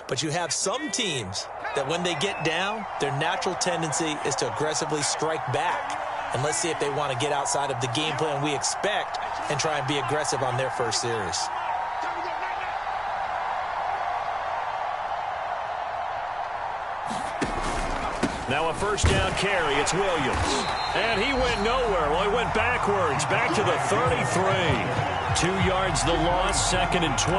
But you have some teams that when they get down, their natural tendency is to aggressively strike back. And let's see if they want to get outside of the game plan we expect and try and be aggressive on their first series. Now a first down carry. It's Williams. And he went nowhere. Well, he went backwards. Back to the 33. 2 yards the loss, 2nd and 12.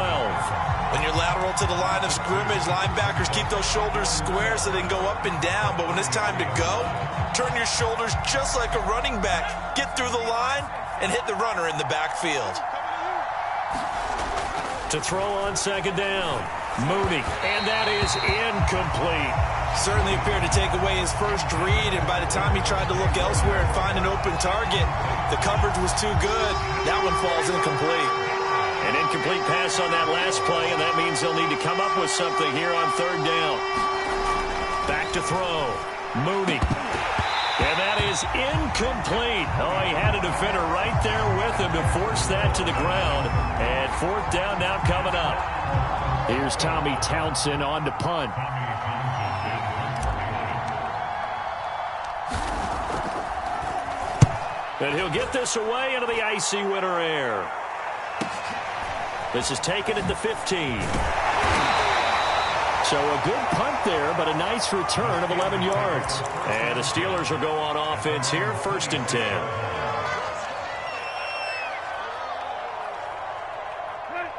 When you're lateral to the line of scrimmage, linebackers keep those shoulders square so they can go up and down. But when it's time to go, turn your shoulders just like a running back. Get through the line and hit the runner in the backfield. To throw on 2nd down, Mooney. And that is incomplete. Certainly appeared to take away his first read, and by the time he tried to look elsewhere and find an open target, the coverage was too good. That one falls incomplete. An incomplete pass on that last play, and that means they'll need to come up with something here on 3rd down. Back to throw. Mooney. And that is incomplete. Oh, he had a defender right there with him to force that to the ground. And 4th down now coming up. Here's Tommy Townsend on to punt. And he'll get this away into the icy winter air. This is taken at the 15. So a good punt there, but a nice return of 11 yards. And the Steelers will go on offense here, 1st and 10.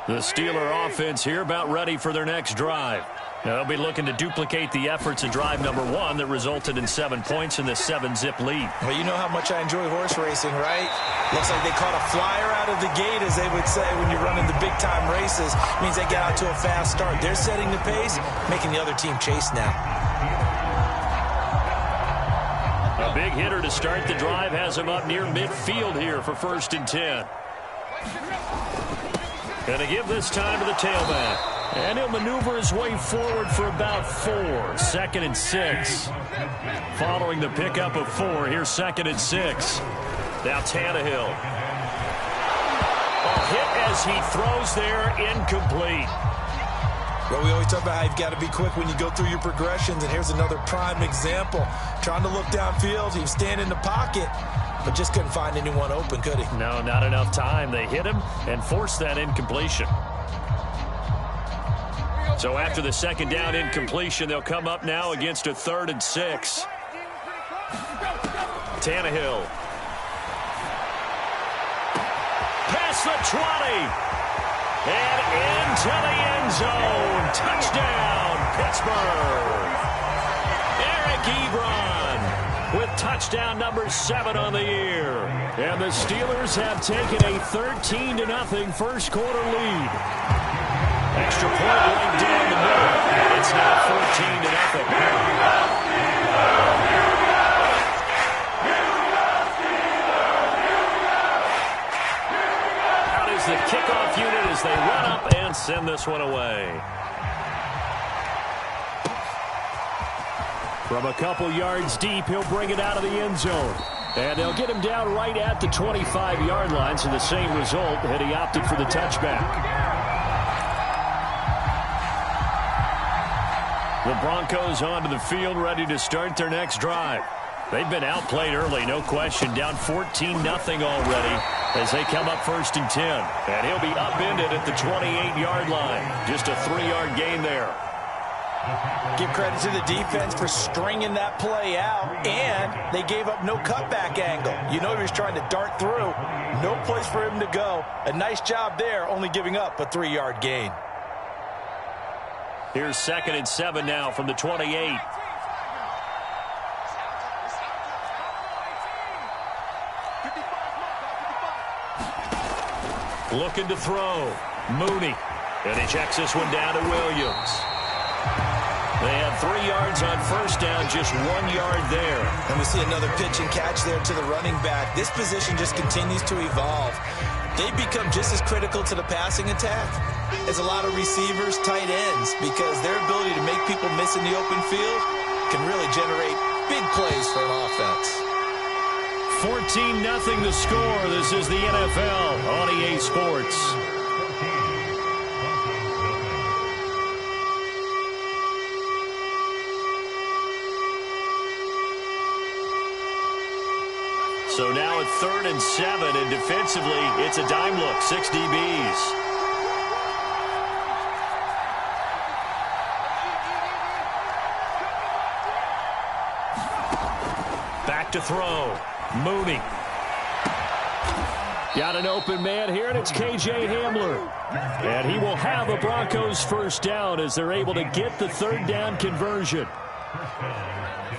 The Steeler offense here about ready for their next drive. They'll be looking to duplicate the efforts of drive number 1 that resulted in 7 points in this 7-zip lead. Well, you know how much I enjoy horse racing, right? Looks like they caught a flyer out of the gate, as they would say when you're running the big-time races. It means they get out to a fast start. They're setting the pace, making the other team chase now. A big hitter to start the drive has him up near midfield here for 1st and 10. Going to give this time to the tailback. And he'll maneuver his way forward for about 4. 2nd and 6. Following the pickup of 4, here's 2nd and 6. Now Tannehill. A hit as he throws there, incomplete. Well, we always talk about how you've got to be quick when you go through your progressions, and here's another prime example. Trying to look downfield, he was standing in the pocket, but just couldn't find anyone open, could he? No, not enough time. They hit him and forced that incompletion. So after the 2nd down incompletion, they'll come up now against a 3rd and 6. Tannehill. Past the 20. And into the end zone. Touchdown, Pittsburgh. Eric Ebron with touchdown number 7 on the year. And the Steelers have taken a 13-0 first quarter lead. Extra point right down the middle. And it's now 14-0. Out is the kickoff unit as they run up and send this one away. From a couple yards deep, he'll bring it out of the end zone. And they'll get him down right at the 25-yard line, so the same result had he opted for the touchback. The Broncos onto the field, ready to start their next drive. They've been outplayed early, no question, down 14-0 already as they come up 1st and 10. And he'll be upended at the 28-yard line. Just a 3-yard gain there. Give credit to the defense for stringing that play out, and they gave up no cutback angle. You know he was trying to dart through. No place for him to go. A nice job there, only giving up a 3-yard gain. Here's 2nd and 7 now from the 28. Looking to throw. Mooney. And he checks this one down to Williams. They have 3 yards on 1st down, just 1 yard there. And we see another pitch and catch there to the running back. This position just continues to evolve. They become just as critical to the passing attack as a lot of receivers, tight ends, because their ability to make people miss in the open field can really generate big plays for an offense. 14-0 the score. This is the NFL on EA Sports. So now at 3rd and 7, and defensively, it's a dime look, 6 DBs. Back to throw. Mooney. Got an open man here, and it's K.J. Hamler. And he will have a Broncos first down as they're able to get the 3rd down conversion.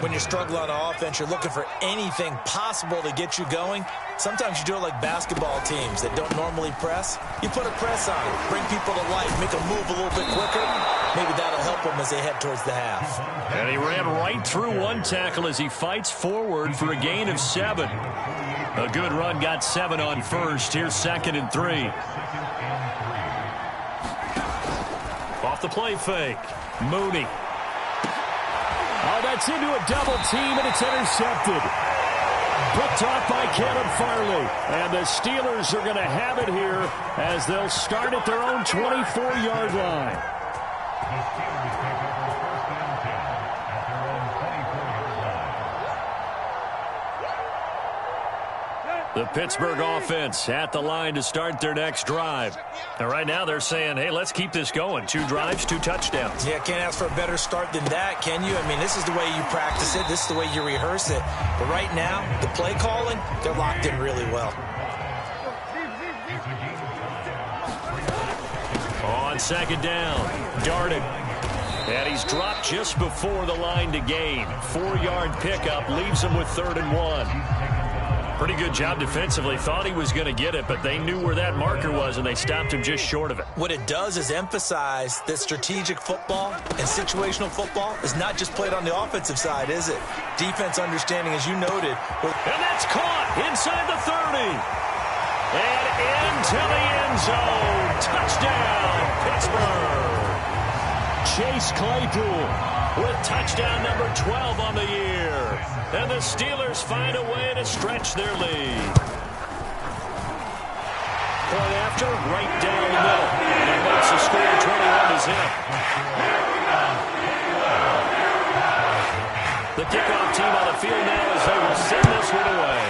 When you're struggling on offense, you're looking for anything possible to get you going. Sometimes you do it like basketball teams that don't normally press. You put a press on, bring people to life, make them move a little bit quicker. Maybe that'll help them as they head towards the half. And he ran right through one tackle as he fights forward for a gain of 7. A good run, got 7 on first. Here's 2nd and 3. Off the play fake. Mooney. Oh, that's into a double team, and it's intercepted. Picked off by Caleb Farley. And the Steelers are going to have it here as they'll start at their own 24-yard line. The Pittsburgh offense at the line to start their next drive. And right now they're saying, hey, let's keep this going. 2 drives, 2 touchdowns. Yeah, can't ask for a better start than that, can you? I mean, this is the way you practice it. This is the way you rehearse it. But right now, the play calling, they're locked in really well. On 2nd down, Darden. And he's dropped just before the line to gain. 4-yard pickup leaves him with 3rd and 1. Pretty good job defensively. Thought he was going to get it, but they knew where that marker was, and they stopped him just short of it. What it does is emphasize that strategic football and situational football is not just played on the offensive side, is it? Defense understanding, as you noted. And that's caught inside the 30. And into the end zone. Touchdown, Pittsburgh. Chase Claypool with touchdown number 12 on the year. And the Steelers find a way to stretch their lead. Point after, right down the middle. That makes the score 21-0. The kickoff team on the field now as they will send this one away.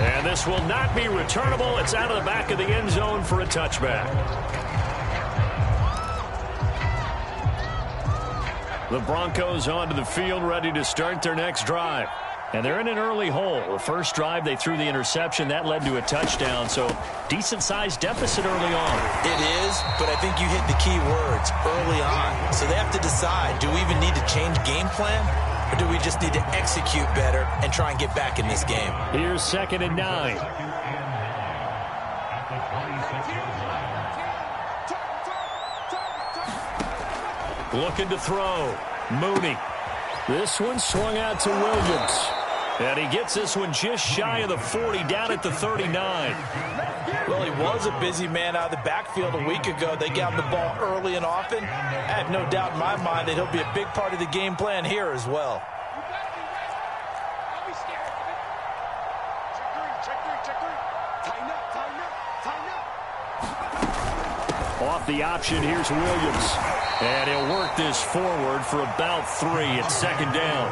And this will not be returnable. It's out of the back of the end zone for a touchback. The Broncos onto the field, ready to start their next drive. And they're in an early hole. The first drive, they threw the interception. That led to a touchdown, so decent-sized deficit early on. It is, but I think you hit the key words, early on. So they have to decide, do we even need to change game plan, or do we just need to execute better and try and get back in this game? Here's 2nd and 9. Looking to throw. Mooney. This one swung out to Williams. And he gets this one just shy of the 40, down at the 39. Well, he was a busy man out of the backfield a week ago. They got him the ball early and often. I have no doubt in my mind that he'll be a big part of the game plan here as well. Off the option, here's Williams. And he'll work this forward for about 3 at 2nd down.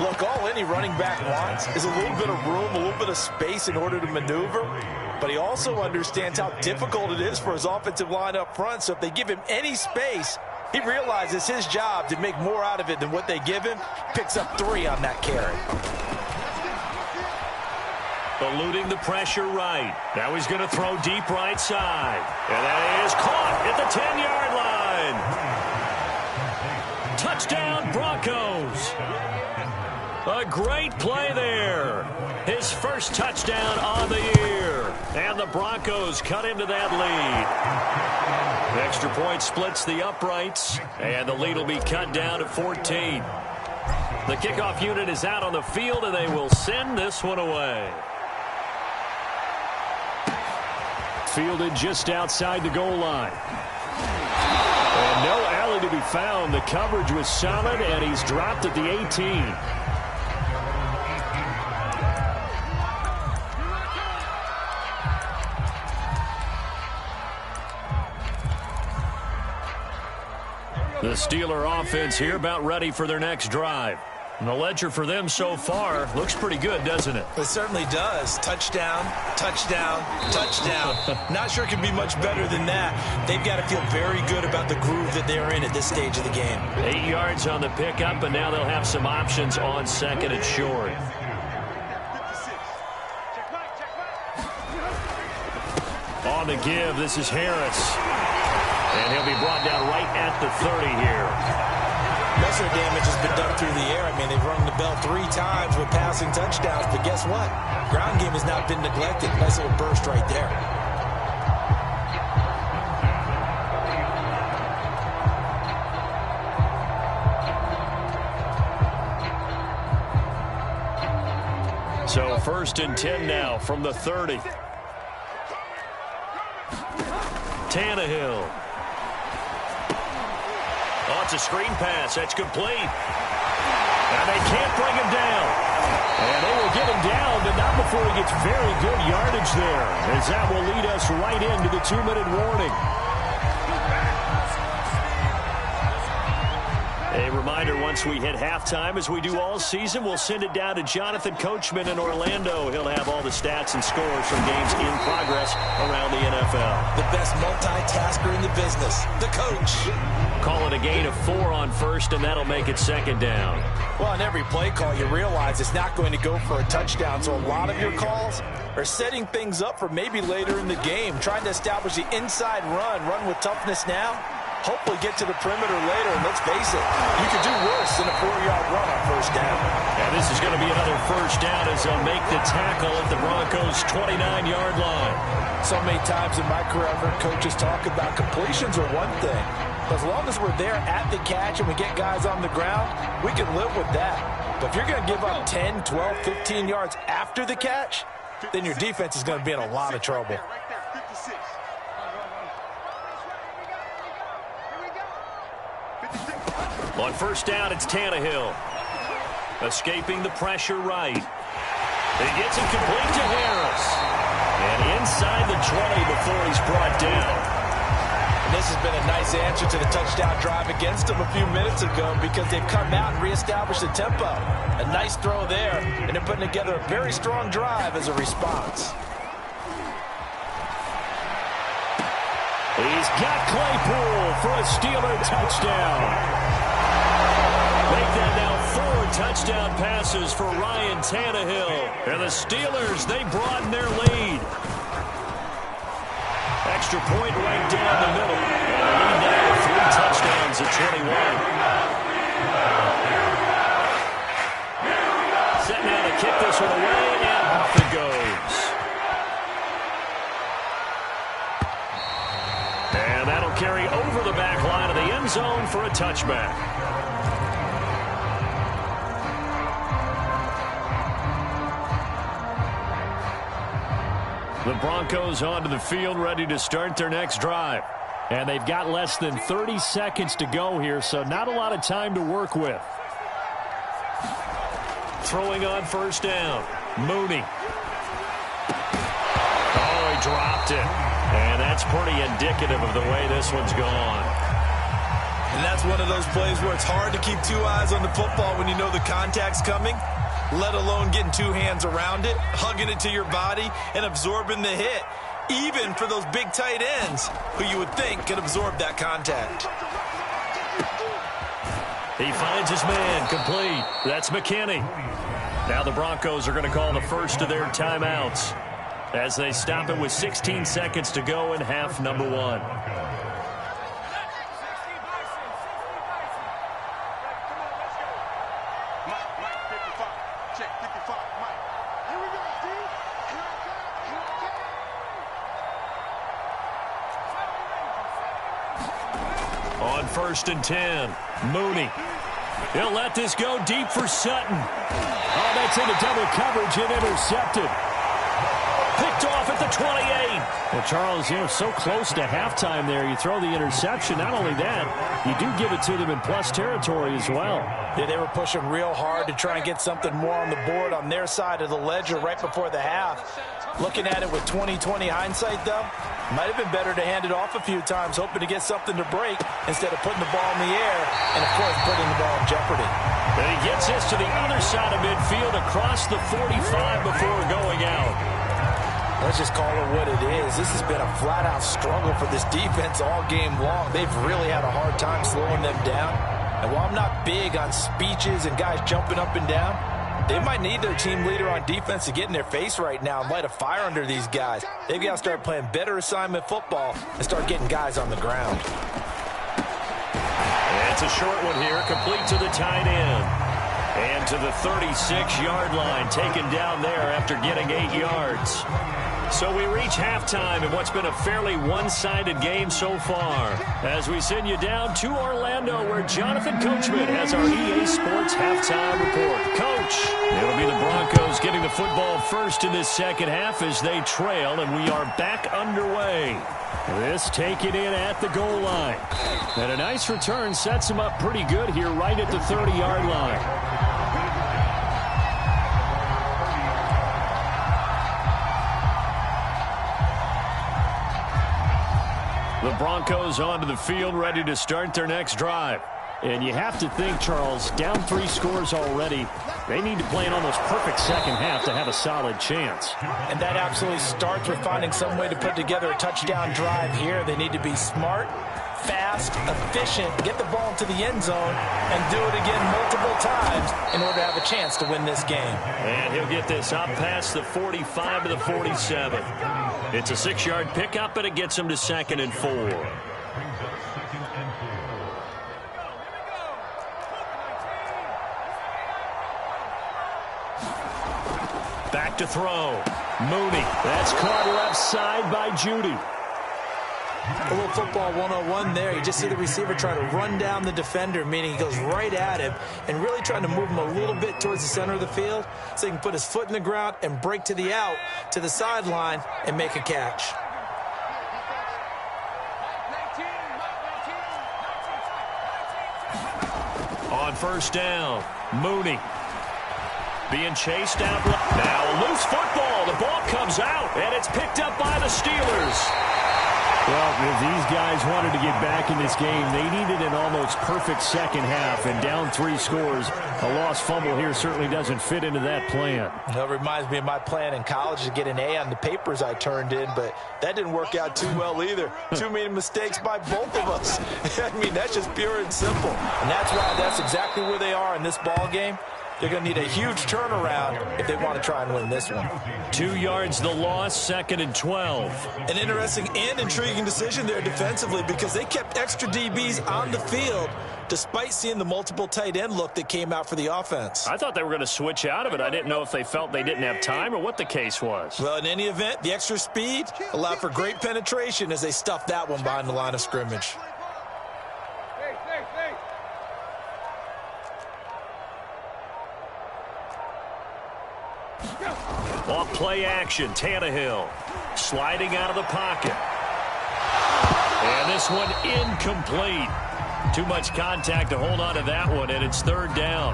Look, all any running back wants is a little bit of room, a little bit of space in order to maneuver. But he also understands how difficult it is for his offensive line up front. So if they give him any space, he realizes his job to make more out of it than what they give him. Picks up 3 on that carry. Eluding the pressure right. Now he's going to throw deep right side. And that is caught at the 10-yard line. Touchdown, Broncos. A great play there. His first touchdown on the year. And the Broncos cut into that lead. The extra point splits the uprights. And the lead will be cut down to 14. The kickoff unit is out on the field, and they will send this one away. Fielded just outside the goal line. And no alley to be found. The coverage was solid, and he's dropped at the 18. The Steeler offense here about ready for their next drive. And the ledger for them so far looks pretty good, doesn't it? It certainly does. Touchdown, touchdown, touchdown. Not sure it can be much better than that. They've got to feel very good about the groove that they're in at this stage of the game. 8 yards on the pickup, and now they'll have some options on second and short. On the give, this is Harris. And he'll be brought down right at the 30 here. Most of the damage has been done through the air. I mean, they've rung the bell 3 times with passing touchdowns, but guess what? Ground game has not been neglected. Nice little burst right there. So 1st and 10 now from the 30. Tannehill. Oh, it's a screen pass. That's complete. And they can't bring him down. And they will get him down, but not before he gets very good yardage there, as that will lead us right into the 2-minute warning. A reminder, once we hit halftime, as we do all season, we'll send it down to Jonathan Coachman in Orlando. He'll have all the stats and scores from games in progress around the NFL. The best multitasker in the business, the coach. Call it a gain of 4 on 1st, and that'll make it 2nd down. Well, on every play call, you realize it's not going to go for a touchdown, so a lot of your calls are setting things up for maybe later in the game, trying to establish the inside run with toughness now. Hopefully get to the perimeter later, and let's face it, you could do worse than a 4-yard run on 1st down. And this is going to be another 1st down as they'll make the tackle at the Broncos' 29-yard line. So many times in my career, I've heard coaches talk about completions are one thing. But as long as we're there at the catch and we get guys on the ground, we can live with that. But if you're going to give up 10, 12, 15 yards after the catch, then your defense is going to be in a lot of trouble. On 1st down, it's Tannehill. Escaping the pressure right. He gets it complete to Harris. And inside the 20 before he's brought down. And this has been a nice answer to the touchdown drive against them a few minutes ago because they've come out and reestablished the tempo. A nice throw there, and they're putting together a very strong drive as a response. He's got Claypool for a Steeler touchdown. Make that now 4 touchdown passes for Ryan Tannehill. And the Steelers, they broaden their lead. Extra point right down the middle. And the lead now to 3 touchdowns at 21. Set now to kick this one away, and off it goes. And that'll carry over the back line of the end zone for a touchback. The Broncos onto the field, ready to start their next drive. And they've got less than 30 seconds to go here, so not a lot of time to work with. Throwing on 1st down. Mooney. Oh, he dropped it. And that's pretty indicative of the way this one's gone. And that's one of those plays where it's hard to keep 2 eyes on the football when you know the contact's coming, let alone getting 2 hands around it, hugging it to your body, and absorbing the hit, even for those big tight ends who you would think could absorb that contact. He finds his man, complete. That's McKinney. Now the Broncos are going to call the first of their timeouts as they stop it with 16 seconds to go in half number 1. On 1st and 10, Mooney. He'll let this go deep for Sutton. Oh, that's into double coverage and intercepted. Picked off at the 28. Well, Charles, so close to halftime there. You throw the interception. Not only that, you do give it to them in plus territory as well. Yeah, they were pushing real hard to try and get something more on the board on their side of the ledger right before the half. Looking at it with 20/20 hindsight, though, Might have been better to hand it off a few times, hoping to get something to break instead of putting the ball in the air and, of course, putting the ball in jeopardy. And he gets this to the other side of midfield across the 45 before going out. Let's just call it what it is. This has been a flat-out struggle for this defense all game long. They've really had a hard time slowing them down. And while I'm not big on speeches and guys jumping up and down, they might need their team leader on defense to get in their face right now and light a fire under these guys. They've got to start playing better assignment football and start getting guys on the ground. And it's a short one here, complete to the tight end. And to the 36-yard line, taken down there after getting 8 yards. So we reach halftime in what's been a fairly one-sided game so far. As we send you down to Orlando, where Jonathan Coachman has our EA Sports halftime report. Coach, it'll be the Broncos getting the football first in this second half as they trail, and we are back underway. This taken in at the goal line. And a nice return sets him up pretty good here right at the 30-yard line. The Broncos onto the field, ready to start their next drive. And you have to think, Charles, down 3 scores already. They need to play an almost perfect second half to have a solid chance. And that absolutely starts with finding some way to put together a touchdown drive here. They need to be smart, fast, efficient, get the ball into the end zone, and do it again multiple times in order to have a chance to win this game. And he'll get this up past the 45 to the 47. It's a 6-yard pickup, and it gets him to 2nd and 4. Back to throw. Mooney. That's caught left side by Judy. A little football 101 there. You just see the receiver trying to run down the defender, meaning he goes right at him and really trying to move him a little bit towards the center of the field so he can put his foot in the ground and break to the out, to the sideline, and make a catch. On first down, Mooney. Being chased out. Now a loose football. The ball comes out, and it's picked up by the Steelers. Well, if these guys wanted to get back in this game, they needed an almost perfect second half, and down 3 scores. A lost fumble here certainly doesn't fit into that plan. That reminds me of my plan in college to get an A on the papers I turned in, but that didn't work out too well either. Too many mistakes by both of us. I mean, that's just pure and simple. And that's exactly where they are in this ball game. They're going to need a huge turnaround if they want to try and win this one. 2 yards the loss, 2nd and 12. An interesting and intriguing decision there defensively because they kept extra DBs on the field despite seeing the multiple tight end look that came out for the offense. I thought they were going to switch out of it. I didn't know if they felt they didn't have time or what the case was. Well, in any event, the extra speed allowed for great penetration as they stuffed that one behind the line of scrimmage. Off play action, Tannehill sliding out of the pocket. And this one incomplete. Too much contact to hold on to that one, and it's 3rd down.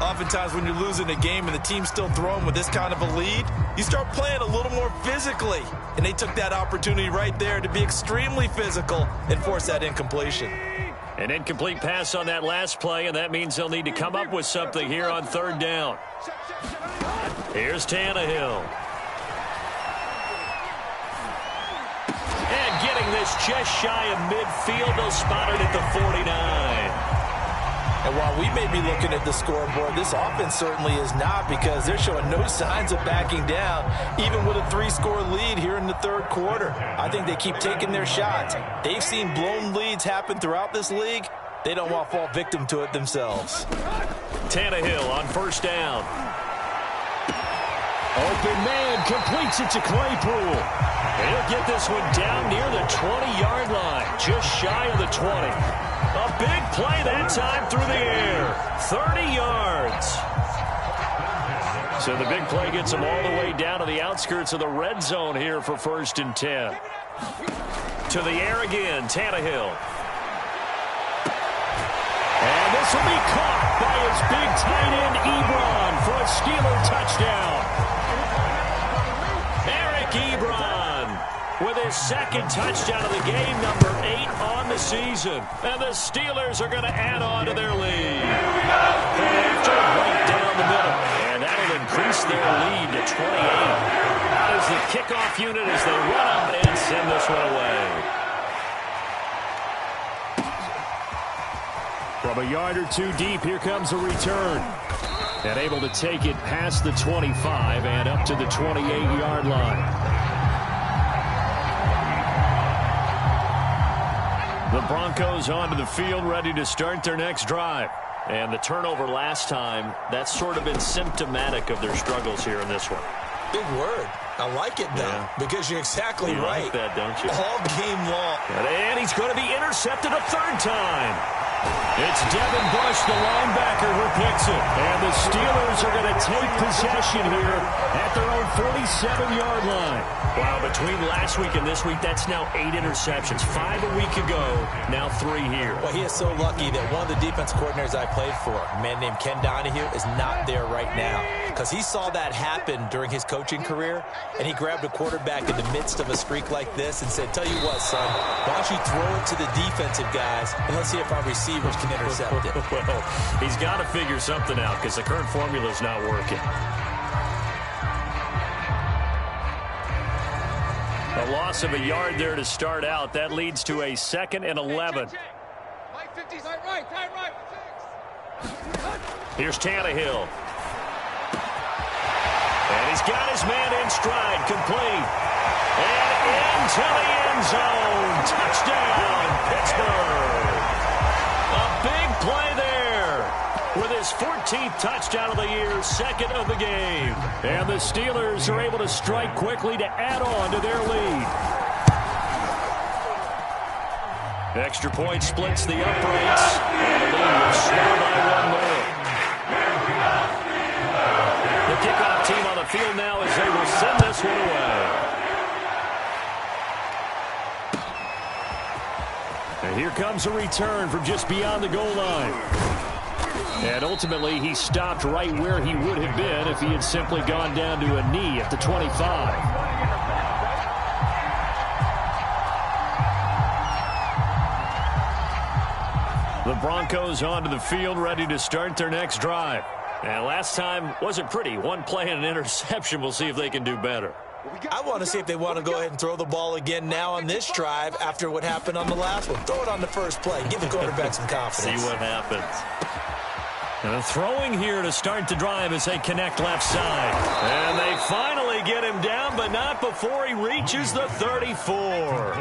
Oftentimes when you're losing a game and the team's still throwing with this kind of a lead, you start playing a little more physically. And they took that opportunity right there to be extremely physical and force that incompletion. An incomplete pass on that last play, and that means they'll need to come up with something here on 3rd down. Here's Tannehill. And getting this just shy of midfield, they'll spot it at the 49. And while we may be looking at the scoreboard, this offense certainly is not because they're showing no signs of backing down, even with a 3-score lead here in the 3rd quarter. I think they keep taking their shots. They've seen blown leads happen throughout this league. They don't want to fall victim to it themselves. Tannehill on first down. Open man completes it to Claypool. He'll get this one down near the 20-yard line, just shy of the 20. A big play that time through the air. 30 yards. So the big play gets him all the way down to the outskirts of the red zone here for 1st and 10. To the air again, Tannehill. And this will be caught by his big tight end, Ebron, for a Steeler touchdown. Ebron with his second touchdown of the game, number 8 on the season. And the Steelers are going to add on to their lead. Right down the middle. And that'll increase their lead to 28. That is the kickoff unit as they run up and send this one away. From a yard or two deep, here comes a return. And able to take it past the 25 and up to the 28-yard line. The Broncos onto the field, ready to start their next drive. And the turnover last time, that's sort of been symptomatic of their struggles here in this one. Big word. I like it, though, because you're exactly right. You like that, don't you? All game long. And he's going to be intercepted a third time. It's Devin Bush, the linebacker, who picks it. And the Steelers are going to take possession here at their own 47-yard line. Wow, between last week and this week, that's now 8 interceptions. 5 a week ago, now 3 here. Well, he is so lucky that one of the defense coordinators I played for, a man named Ken Donahue, is not there right now. Because he saw that happen during his coaching career, and he grabbed a quarterback in the midst of a streak like this and said, tell you what, son, why don't you throw it to the defensive guys, and let's see if our receivers can intercept it. Well, he's got to figure something out because the current formula is not working. A loss of a yard there to start out. That leads to a 2nd and 11. Here's Tannehill. And he's got his man in stride, complete. And into the end zone. Touchdown, Pittsburgh. A big play there with his 14th touchdown of the year, 2nd of the game. And the Steelers are able to strike quickly to add on to their lead. Extra point splits the uprights, and the lead will slow by 1 more. The kickoff team on the field now as they will send this one away. And here comes a return from just beyond the goal line. And ultimately, he stopped right where he would have been if he had simply gone down to a knee at the 25. The Broncos onto the field, ready to start their next drive. And last time wasn't pretty. 1 play and an interception. We'll see if they can do better. I want to see if they want to go ahead and throw the ball again now on this drive after what happened on the last one. Throw it on the first play. Give the quarterback some confidence. See what happens. And throwing here to start the drive as they connect left side. And they finally get him down, but not before he reaches the 34.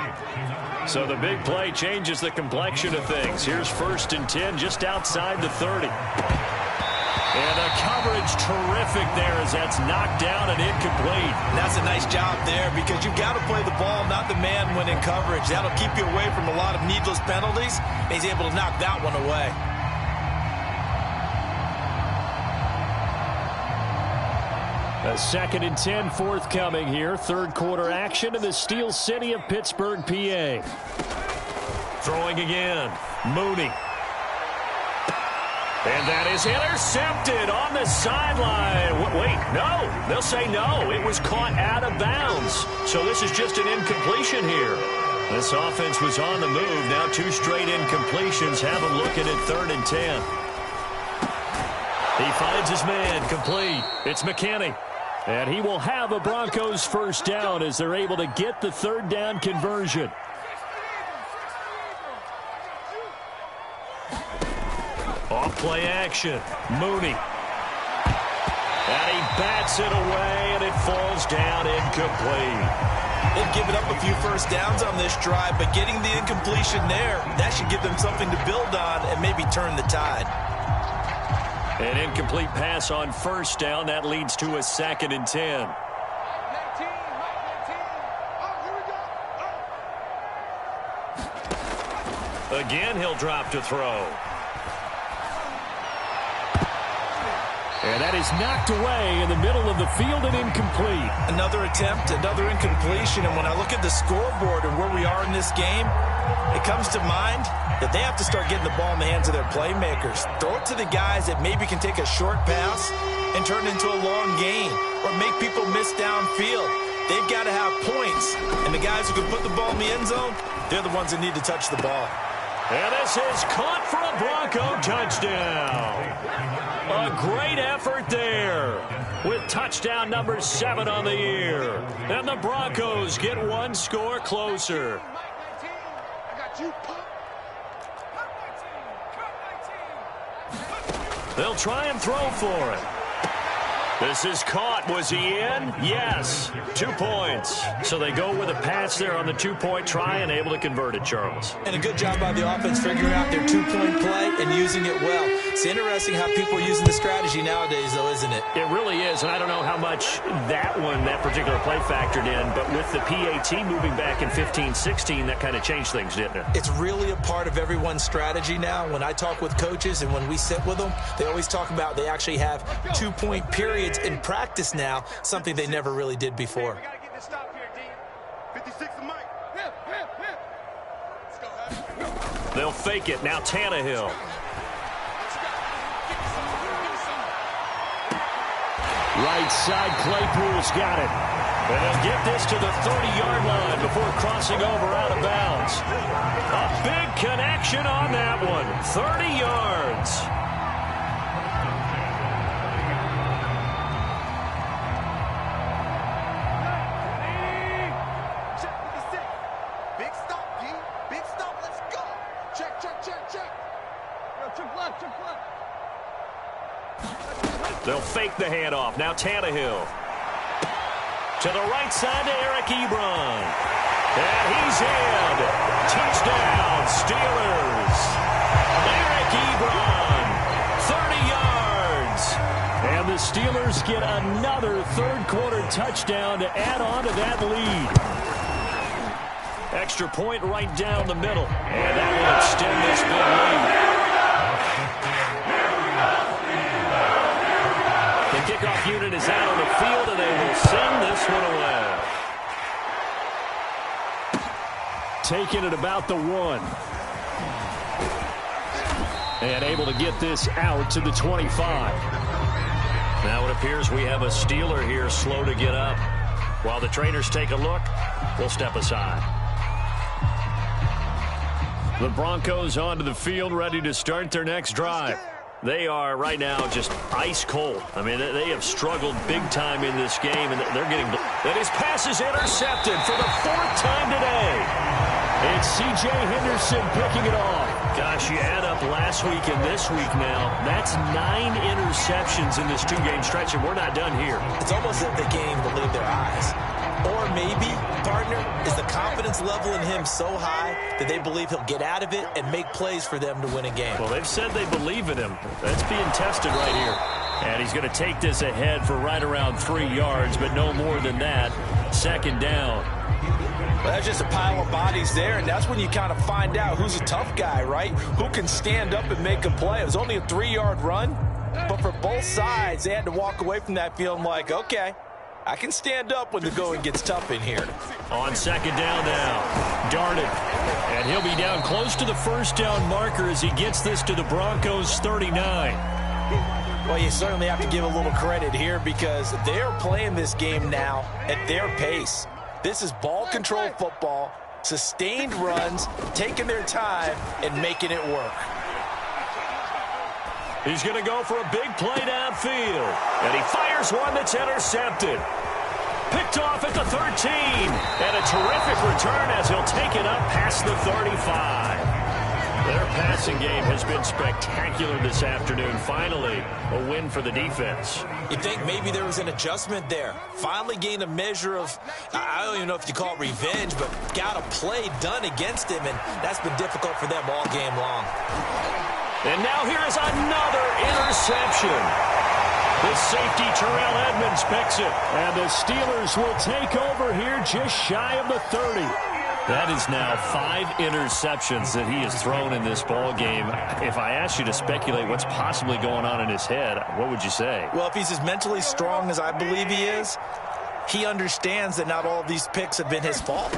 So the big play changes the complexion of things. Here's 1st and 10 just outside the 30. And the coverage terrific there as that's knocked down and incomplete. That's a nice job there because you've got to play the ball, not the man when in coverage. That'll keep you away from a lot of needless penalties. He's able to knock that one away. A 2nd and 10 forthcoming here. 3rd quarter action in the Steel City of Pittsburgh, PA. Throwing again. Mooney. And that is intercepted on the sideline. Wait, no. They'll say no. It was caught out of bounds. So this is just an incompletion here. This offense was on the move. Now 2 straight incompletions have them looking at 3rd and 10. He finds his man complete. It's McKinney. And he will have a Broncos first down as they're able to get the 3rd down conversion. Off play action. Mooney. And he bats it away, and it falls down incomplete. They've given up a few first downs on this drive, but getting the incompletion there, that should give them something to build on and maybe turn the tide. An incomplete pass on 1st down. That leads to a 2nd and 10. Again, he'll drop to throw. And that is knocked away in the middle of the field and incomplete. Another attempt, another incompletion. And when I look at the scoreboard and where we are in this game, it comes to mind that they have to start getting the ball in the hands of their playmakers. Throw it to the guys that maybe can take a short pass and turn it into a long gain or make people miss downfield. They've got to have points. And the guys who can put the ball in the end zone, they're the ones that need to touch the ball. And this is caught for a Bronco touchdown. A great effort there with touchdown number 7 on the year. And the Broncos get one score closer. They'll try and throw for it. This is caught. Was he in? Yes. 2 points. So they go with a pass there on the 2-point try and able to convert it, Charles. And a good job by the offense figuring out their 2-point play and using it well. It's interesting how people are using the strategy nowadays, though, isn't it? It really is, and I don't know how much that particular play factored in, but with the PAT moving back in 15-16, that kind of changed things, didn't it? It's really a part of everyone's strategy now. When I talk with coaches and when we sit with them, they always talk about they actually have 2-point periods in practice now, something they never really did before. They'll fake it. Now Tannehill. Right side, Claypool's got it. And they'll get this to the 30-yard line before crossing over out of bounds. A big connection on that one. 30 yards. They'll fake the handoff. Now Tannehill. To the right side to Eric Ebron. And he's in. Touchdown, Steelers. Eric Ebron. 30 yards. And the Steelers get another third-quarter touchdown to add on to that lead. Extra point right down the middle. And that will extend this big lead. The kickoff unit is out on the field, and they will send this one away. Taking it about the 1. And able to get this out to the 25. Now it appears we have a Steeler here slow to get up. While the trainers take a look, we'll step aside. The Broncos onto the field, ready to start their next drive. They are right now just ice cold. I mean, they have struggled big time in this game, and they're getting... And his pass is intercepted for the 4th time today. It's C.J. Henderson picking it off. Gosh, you add up last week and this week now. That's 9 interceptions in this 2-game stretch, and we're not done here. It's almost as if they can't even believe their eyes. Or maybe, partner, is the confidence level in him so high that they believe he'll get out of it and make plays for them to win a game. Well, they've said they believe in him. That's being tested right here. And he's going to take this ahead for right around 3 yards, but no more than that. 2nd down. Well, that's just a pile of bodies there, and that's when you kind of find out who's a tough guy, right? Who can stand up and make a play. It was only a 3-yard run, but for both sides, they had to walk away from that feeling like, okay, I can stand up when the going gets tough in here. On 2nd down now, Darden. And he'll be down close to the 1st down marker as he gets this to the Broncos' 39. Well, you certainly have to give a little credit here because they're playing this game now at their pace. This is ball control football, sustained runs, taking their time, and making it work. He's going to go for a big play downfield. And he fires one that's intercepted. Picked off at the 13. And a terrific return as he'll take it up past the 35. Their passing game has been spectacular this afternoon. Finally, a win for the defense. You think maybe there was an adjustment there. Finally gained a measure of, I don't even know if you call it revenge, but got a play done against him, and that's been difficult for them all game long. And now here is another interception. The safety, Terrell Edmonds, picks it. And the Steelers will take over here just shy of the 30. That is now 5 interceptions that he has thrown in this ball game. If I asked you to speculate what's possibly going on in his head, what would you say? Well, if he's as mentally strong as I believe he is, he understands that not all of these picks have been his fault.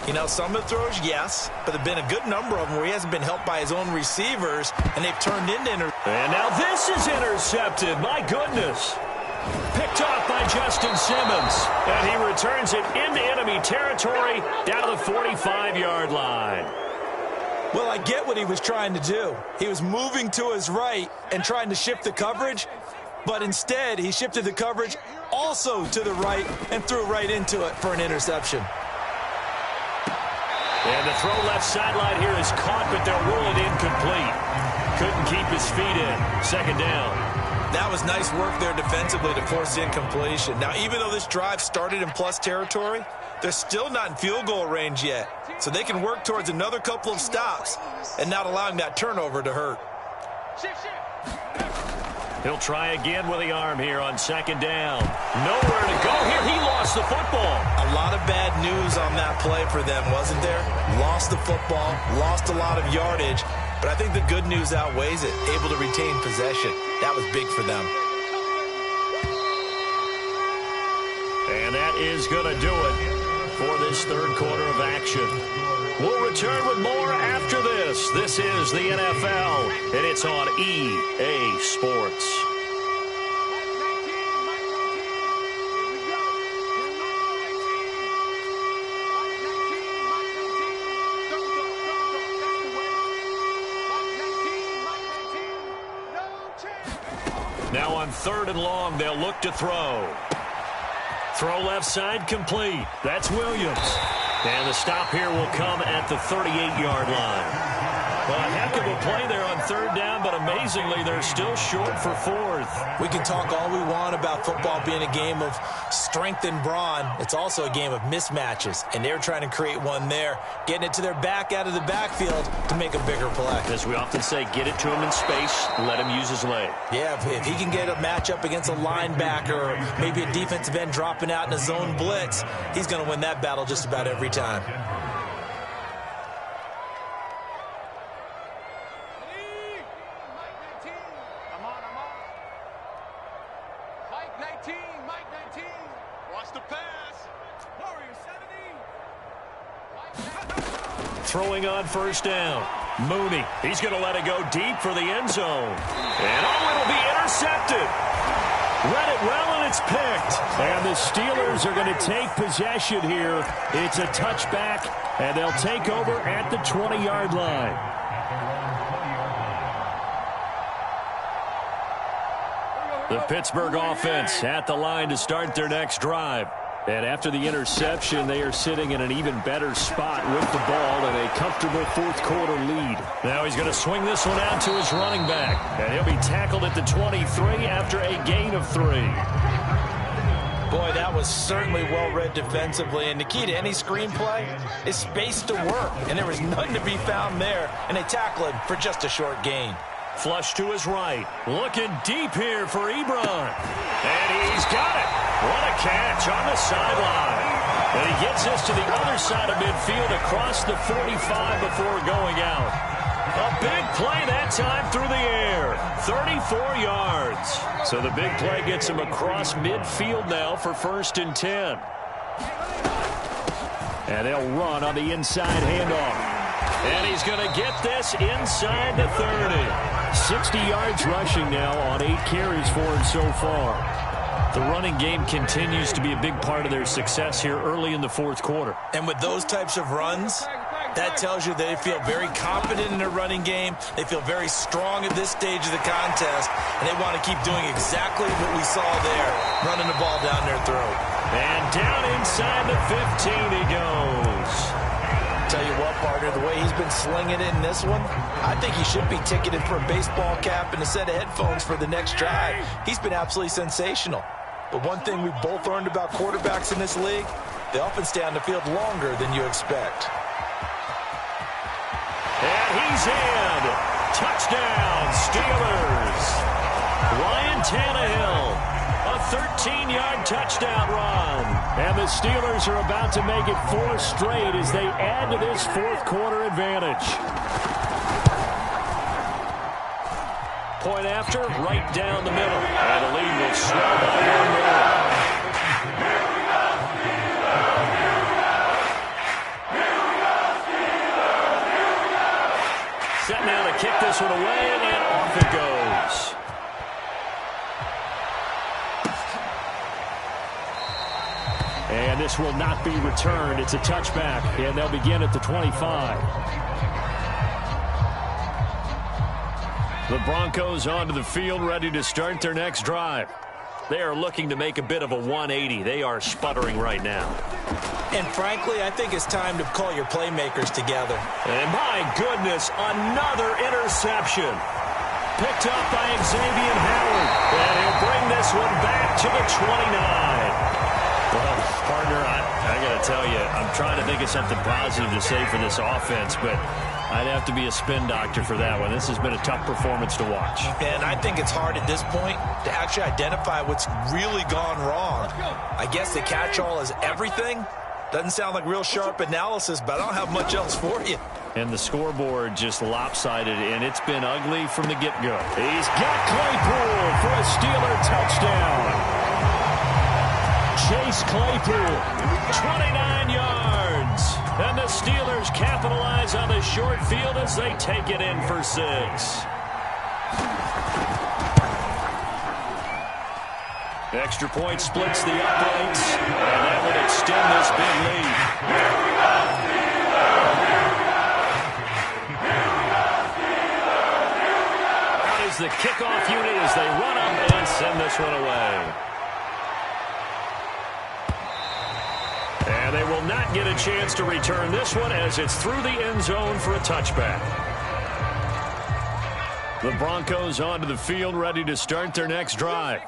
You know, some of the throws, yes, but there have been a good number of them where he hasn't been helped by his own receivers, and they've turned into interceptions. And now this is intercepted. My goodness. Picked off by Justin Simmons. And he returns it into enemy territory down to the 45-yard line. Well, I get what he was trying to do. He was moving to his right and trying to shift the coverage, but instead he shifted the coverage also to the right and threw right into it for an interception. And the throw left sideline here is caught, but they'll rule it incomplete. Couldn't keep his feet in. Second down. That was nice work there defensively to force incompletion. Now, even though this drive started in plus territory, they're still not in field goal range yet. So they can work towards another couple of stops and not allowing that turnover to hurt. He'll try again with the arm here on second down. Nowhere to go here. He lost the football. A lot of bad news on that play for them, wasn't there? Lost the football, lost a lot of yardage, but I think the good news outweighs it. Able to retain possession. That was big for them. And that is going to do it for this third quarter of action. We'll return with more after this. This is the NFL, and it's on EA Sports. Now on 3rd and long, they'll look to throw. Throw left side complete. That's Williams. And the stop here will come at the 38-yard line. Well, a heck of a play there on 3rd down, but amazingly, they're still short for 4th. We can talk all we want about football being a game of strength and brawn. It's also a game of mismatches, and they're trying to create one there, getting it to their back out of the backfield to make a bigger play. As we often say, get it to him in space, let him use his leg. Yeah, if he can get a matchup against a linebacker or maybe a defensive end dropping out in a zone blitz, he's going to win that battle just about every time. Throwing on 1st down. Mooney. He's going to let it go deep for the end zone. And it'll be intercepted. Read it well, and it's picked. And the Steelers are going to take possession here. It's a touchback, and they'll take over at the 20-yard line. The Pittsburgh offense at the line to start their next drive. And after the interception, they are sitting in an even better spot with the ball and a comfortable 4th quarter lead. Now he's going to swing this one out to his running back. And he'll be tackled at the 23 after a gain of 3. Boy, that was certainly well-read defensively. And the key to any screenplay is space to work. And there was nothing to be found there. And they tackle him for just a short gain. Flush to his right. Looking deep here for Ebron. And he's got it. What a catch on the sideline. And he gets this to the other side of midfield across the 45 before going out. A big play that time through the air. 34 yards. So the big play gets him across midfield now for 1st and 10. And they'll run on the inside handoff. And he's going to get this inside the 30. 60 yards rushing now on 8 carries for him so far. The running game continues to be a big part of their success here early in the 4th quarter. And with those types of runs, that tells you they feel very confident in their running game. They feel very strong at this stage of the contest, and they want to keep doing exactly what we saw there, running the ball down their throat. And down inside the 15 he goes. Tell you what, partner, the way he's been slinging it in this one, I think he should be ticketed for a baseball cap and a set of headphones for the next drive. He's been absolutely sensational. But one thing we both learned about quarterbacks in this league, they often stay on the field longer than you expect. And he's in. Touchdown, Steelers. Ryan Tannehill. A 13-yard touchdown run. And the Steelers are about to make it 4 straight as they add to this 4th quarter advantage. Point after, right down the middle. And the lead will swell by 1 more. Set now to kick this one away, and off it goes. And this will not be returned. It's a touchback, and they'll begin at the 25. The Broncos onto the field, ready to start their next drive. They are looking to make a bit of a 180. They are sputtering right now. And frankly, I think it's time to call your playmakers together. And my goodness, another interception. Picked up by Xavier Howard. And he'll bring this one back to the 29. Well, partner, I got to tell you, I'm trying to think of something positive to say for this offense, but I'd have to be a spin doctor for that one. This has been a tough performance to watch. And I think it's hard at this point to actually identify what's really gone wrong. I guess the catch-all is everything. Doesn't sound like real sharp analysis, but I don't have much else for you. And the scoreboard just lopsided, and it's been ugly from the get-go. He's got Claypool for a Steeler touchdown. Chase Claypool, 29 yards. And the Steelers capitalize on the short field as they take it in for 6. Extra point splits the uprights, and that would extend this big lead. Out is the kickoff unit as they run up and send this one away. And they will not get a chance to return this one as it's through the end zone for a touchback. The Broncos onto the field, ready to start their next drive.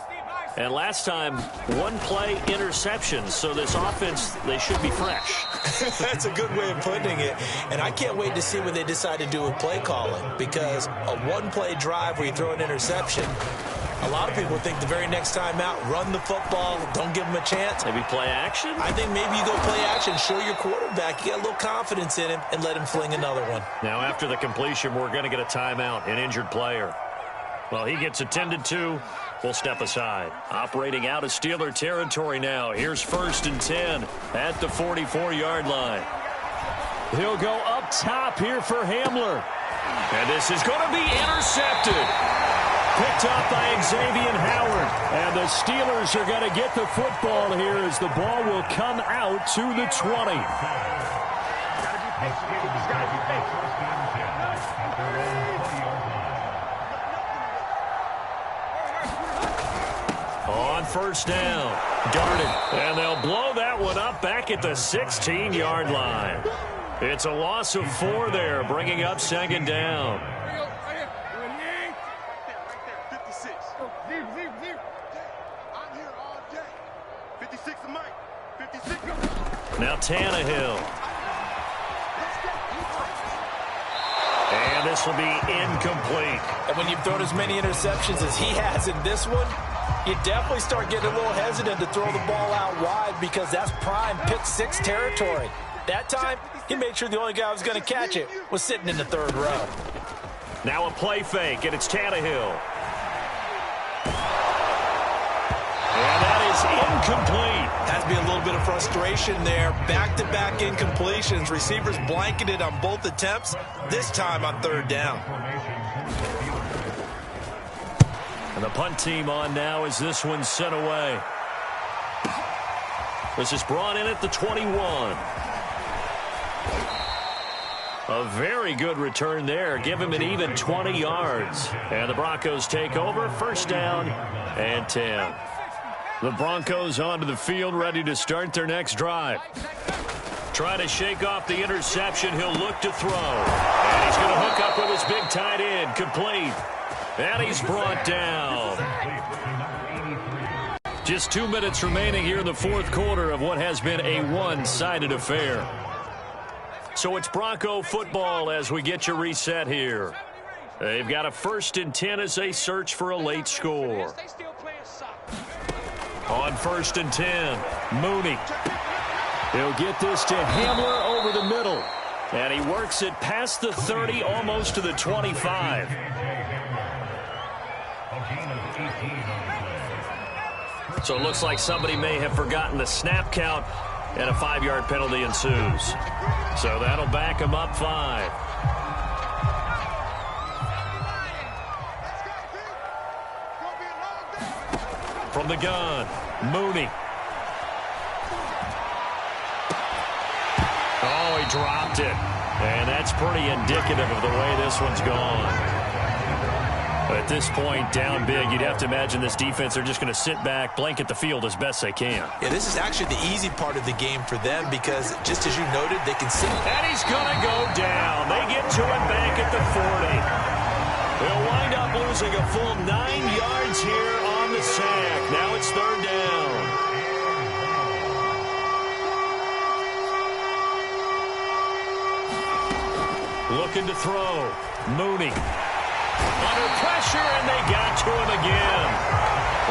And last time, one play interceptions, so this offense, they should be fresh. That's a good way of putting it. And I can't wait to see what they decide to do with play calling, because a one-play drive where you throw an interception, a lot of people think the very next time out, run the football, don't give them a chance. Maybe play action? I think maybe you go play action, show your quarterback, you get a little confidence in him, and let him fling another one. Now after the completion, we're going to get a timeout, an injured player. Well, he gets attended to. We'll step aside. Operating out of Steeler territory now. Here's 1st and 10 at the 44-yard line. He'll go up top here for Hamler. And this is going to be intercepted. Picked up by Xavier Howard. And the Steelers are going to get the football here as the ball will come out to the 20. On 1st down, darted. And they'll blow that one up back at the 16-yard line. It's a loss of 4 there, bringing up 2nd down. Now Tannehill. And this will be incomplete. And when you've thrown as many interceptions as he has in this one, you definitely start getting a little hesitant to throw the ball out wide because that's prime pick 6 territory. That time, he made sure the only guy who was going to catch it was sitting in the 3rd row. Now a play fake, and it's Tannehill. And that is incomplete. Has to be a little bit of frustration there. Back-to-back incompletions. Receivers blanketed on both attempts, this time on 3rd down. And the punt team on now as this one's sent away. This is brought in at the 21. A very good return there. Give him an even 20 yards. And the Broncos take over. 1st down and 10. The Broncos onto the field, ready to start their next drive. Trying to shake off the interception. He'll look to throw. And he's going to hook up with his big tight end. Complete. And he's brought down. Just 2 minutes remaining here in the 4th quarter of what has been a one-sided affair. So it's Bronco football as we get you reset here. They've got a 1st and 10 as they search for a late score. On 1st and 10, Mooney. He'll get this to Hamler over the middle. And he works it past the 30, almost to the 25. So it looks like somebody may have forgotten the snap count, and a 5-yard penalty ensues. So that'll back him up 5. From the gun, Mooney. dropped it. And that's pretty indicative of the way this one's gone. At this point, down big, you'd have to imagine this defense, they're just going to sit back, blanket the field as best they can. Yeah, this is actually the easy part of the game for them because, just as you noted, they can sit. And he's going to go down. They get to him back at the 40. They'll wind up losing a full 9 yards here on the sack. Now it's third down. Looking to throw. Mooney. Under pressure, and they got to him again.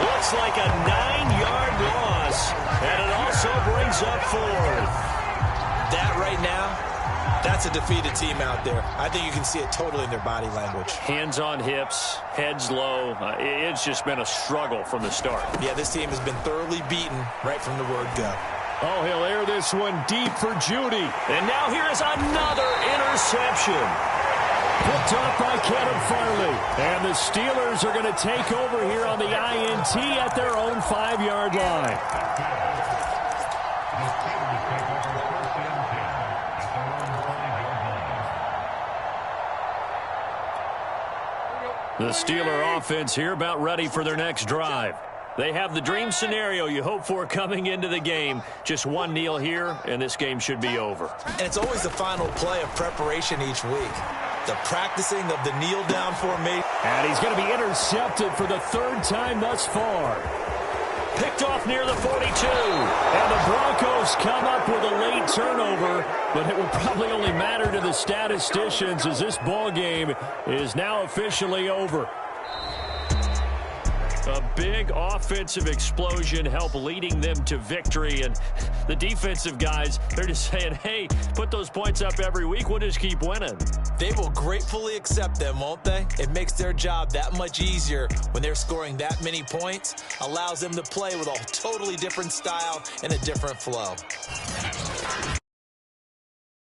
Looks like a 9-yard loss, and it also brings up fourth. That right now, that's a defeated team out there. I think you can see it totally in their body language. Hands on hips, heads low. It's just been a struggle from the start. Yeah, this team has been thoroughly beaten right from the word go. Oh, he'll air this one deep for Judy. And now here is another interception. Picked off by Kevin Farley. And the Steelers are going to take over here on the INT at their own 5-yard line. The Steeler offense here about ready for their next drive. They have the dream scenario you hope for coming into the game. Just one kneel here, and this game should be over. And it's always the final play of preparation each week. The practicing of the kneel-down formation. And he's going to be intercepted for the third time thus far. Picked off near the 42. And the Broncos come up with a late turnover, but it will probably only matter to the statisticians as this ball game is now officially over. A big offensive explosion help leading them to victory. And the defensive guys, they're just saying, hey, put those points up every week. We'll just keep winning. They will gratefully accept them, won't they? It makes their job that much easier when they're scoring that many points. Allows them to play with a totally different style and a different flow.